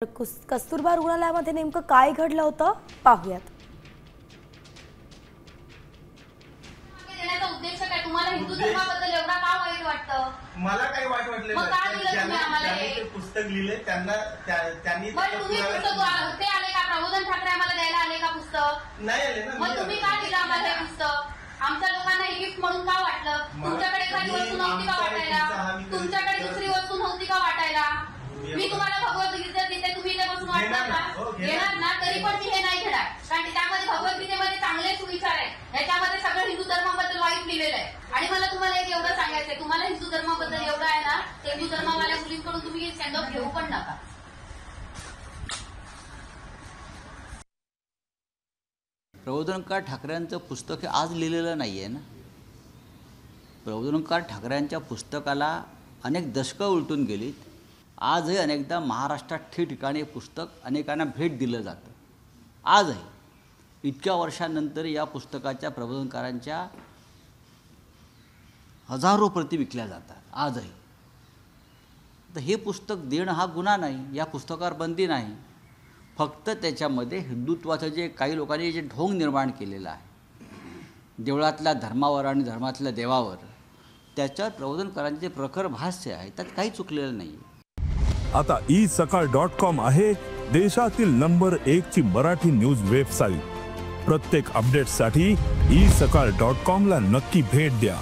कस्तुरबा रुग्णालयामध्ये नेमकं काय घडलं होतं पाहूयात। उद्देश काय तुम्हाला हिंदू धर्माबद्दल एवढा का वाईट वाटतं? मला काही वाईट वाटलं नाही। ते पुस्तक लिहिले त्यांनी तुम्ही पुस्तक ते आले का? प्रबोधन ठाकरे आम्हाला द्यायला आले का पुस्तक? नाही आले ना। मग तुम्ही का दिलं आम्हाला हे पुस्तक? आमच्या लोकांना हे गिफ्ट म्हणून का वाटलं? तुमच्याकडे एखादी वस्तू नव्हती का वाटायला? तुमच्याकडे दुसरी वस्तू नव्हती का वाटायला? मी तुम्हाला भगवद्गीता देते, तुम्ही इथे बसून वाटणार ना? घेणार ना? तरी पण मी हे नाही घेणार, कारण की त्यामध्ये भगवद्गीतेमध्ये चांगलेच विचार आहेत। याच्यामध्ये सगळं हिंदू धर्माबद्दल वाईट लिहिलेलं आहे। आणि मला तुम्हाला एक एवढं सांगायचंय, तुम्हाला हिंदू धर्माबद्दल एवढं आहे ना, हिंदू धर्मावाल्या मुलींकडून तुम्ही स्टँडअप घेऊ पण नका। प्रबोधनकार ठाकरेंचं पुस्तक हे आज लिहिलेलं नाही आहे ना। प्रबोधनकार ठाकरेंच्या पुस्तकाला अनेक दशकं उलटून गेलीत। आजही अनेकदा महाराष्ट्रात ठिकठिकाणी पुस्तक अनेकांना भेट दिलं जातं। आजही इतक्या वर्षांनंतर या पुस्तकाच्या प्रबोधनकारांच्या हजारो प्रती विकल्या जातात आजही। तर हे पुस्तक देणं हा गुन्हा नाही, या पुस्तकावर बंदी नाही। फक्त त्याच्यामध्ये हिंदुत्वाचं जे काही लोकांनी जे ढोंग निर्माण केलेलं आहे देवळातल्या धर्मावर आणि धर्मातल्या देवावर, त्याच्यावर प्रबोधनकारांचे जे प्रखर भाष्य आहे त्यात काही चुकलेलं नाही। आता isakal.com आहे देशातील नंबर 1 ची मराठी न्यूज वेबसाईट। प्रत्येक अपडेटसाठी isakal.com ला नक्की भेट द्या।